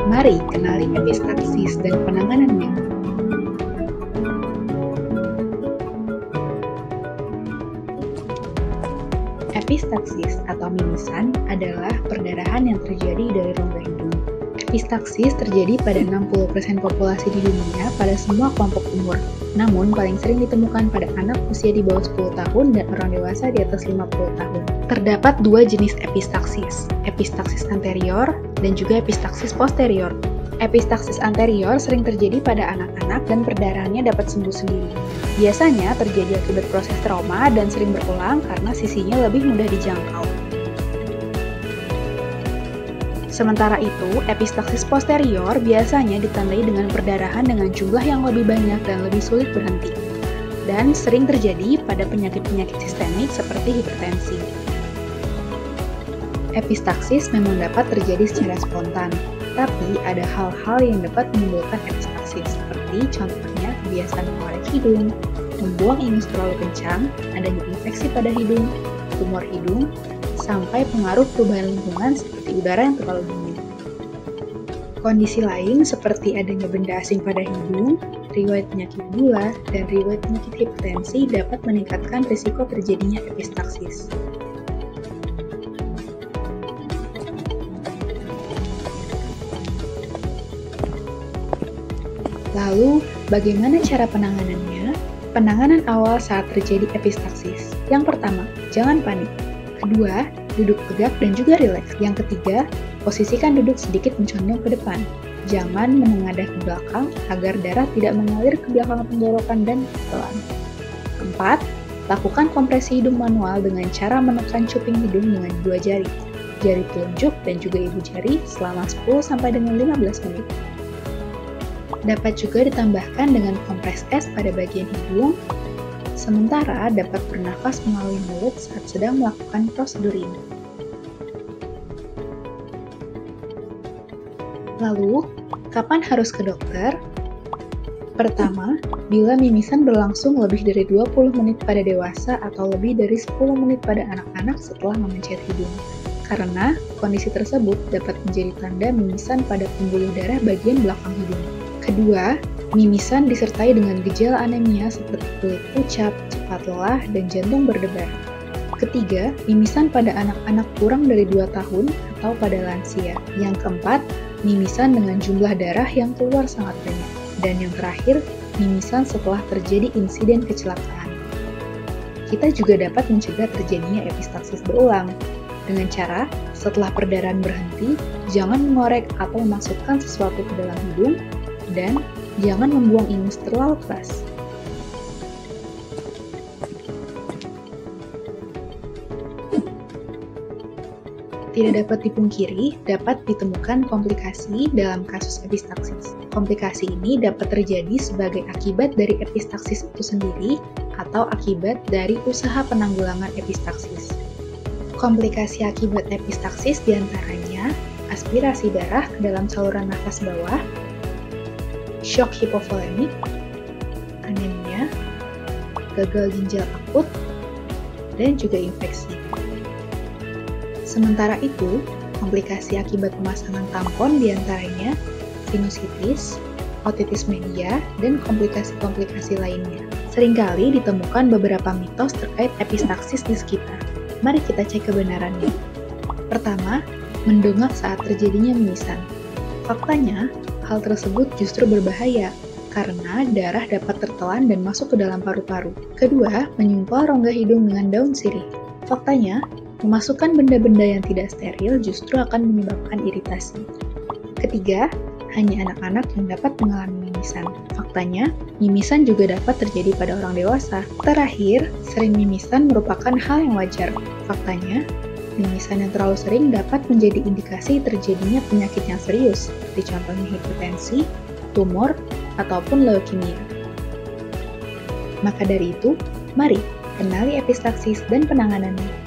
Mari kenali epistaksis dan penanganannya. Epistaksis atau mimisan adalah perdarahan yang terjadi dari rongga hidung. Epistaksis terjadi pada 60% populasi di dunia pada semua kelompok umur. Namun, paling sering ditemukan pada anak usia di bawah 10 tahun dan orang dewasa di atas 50 tahun. Terdapat dua jenis epistaksis, epistaksis anterior dan juga epistaksis posterior. Epistaksis anterior sering terjadi pada anak-anak dan perdarahannya dapat sembuh sendiri. Biasanya terjadi akibat proses trauma dan sering berulang karena sisinya lebih mudah dijangkau. Sementara itu, epistaksis posterior biasanya ditandai dengan perdarahan dengan jumlah yang lebih banyak dan lebih sulit berhenti, dan sering terjadi pada penyakit-penyakit sistemik seperti hipertensi. Epistaksis memang dapat terjadi secara spontan, tapi ada hal-hal yang dapat menimbulkan epistaksis, seperti contohnya kebiasaan mengorek hidung, membuang ingus terlalu kencang, adanya infeksi pada hidung, tumor hidung, sampai pengaruh perubahan lingkungan seperti udara yang terlalu dingin. Kondisi lain seperti adanya benda asing pada hidung, riwayat penyakit gula, dan riwayat penyakit hipertensi dapat meningkatkan risiko terjadinya epistaksis. Lalu, bagaimana cara penanganannya? Penanganan awal saat terjadi epistaksis. Yang pertama, jangan panik. Kedua, duduk tegak dan juga rileks. Yang ketiga, posisikan duduk sedikit mencondong ke depan. Jangan menengadah ke belakang agar darah tidak mengalir ke belakang tenggorokan dan pelan. Keempat, lakukan kompresi hidung manual dengan cara menekan cuping hidung dengan dua jari, jari telunjuk dan juga ibu jari selama 10-15 menit. Dapat juga ditambahkan dengan kompres es pada bagian hidung, sementara dapat bernafas melalui mulut saat sedang melakukan prosedur ini. Lalu, kapan harus ke dokter? Pertama, bila mimisan berlangsung lebih dari 20 menit pada dewasa atau lebih dari 10 menit pada anak-anak setelah memencet hidung. Karena kondisi tersebut dapat menjadi tanda mimisan pada pembuluh darah bagian belakang hidung. Kedua, mimisan disertai dengan gejala anemia seperti kulit pucat, cepat lelah, dan jantung berdebar. Ketiga, mimisan pada anak-anak kurang dari 2 tahun atau pada lansia. Yang keempat, mimisan dengan jumlah darah yang keluar sangat banyak. Dan yang terakhir, mimisan setelah terjadi insiden kecelakaan. Kita juga dapat mencegah terjadinya epistaksis berulang dengan cara setelah perdarahan berhenti, jangan mengorek atau memasukkan sesuatu ke dalam hidung, dan jangan membuang ingus terlalu keras. Tidak dapat dipungkiri, dapat ditemukan komplikasi dalam kasus epistaksis. Komplikasi ini dapat terjadi sebagai akibat dari epistaksis itu sendiri atau akibat dari usaha penanggulangan epistaksis. Komplikasi akibat epistaksis diantaranya aspirasi darah ke dalam saluran nafas bawah, shock hipovolemik, anemia, gagal ginjal akut, dan juga infeksi. Sementara itu, komplikasi akibat pemasangan tampon diantaranya sinusitis, otitis media, dan komplikasi-komplikasi lainnya. Seringkali ditemukan beberapa mitos terkait epistaksis di sekitar. Mari kita cek kebenarannya. Pertama, mendongak saat terjadinya mimisan. Faktanya, hal tersebut justru berbahaya karena darah dapat tertelan dan masuk ke dalam paru-paru. Kedua, menyumpal rongga hidung dengan daun sirih. Faktanya, memasukkan benda-benda yang tidak steril justru akan menyebabkan iritasi. Ketiga, hanya anak-anak yang dapat mengalami mimisan. Faktanya, mimisan juga dapat terjadi pada orang dewasa. Terakhir, sering mimisan merupakan hal yang wajar. Faktanya, mimisan yang terlalu sering dapat menjadi indikasi terjadinya penyakit yang serius, seperti contohnya hipertensi, tumor, ataupun leukemia. Maka dari itu, mari kenali epistaksis dan penanganannya.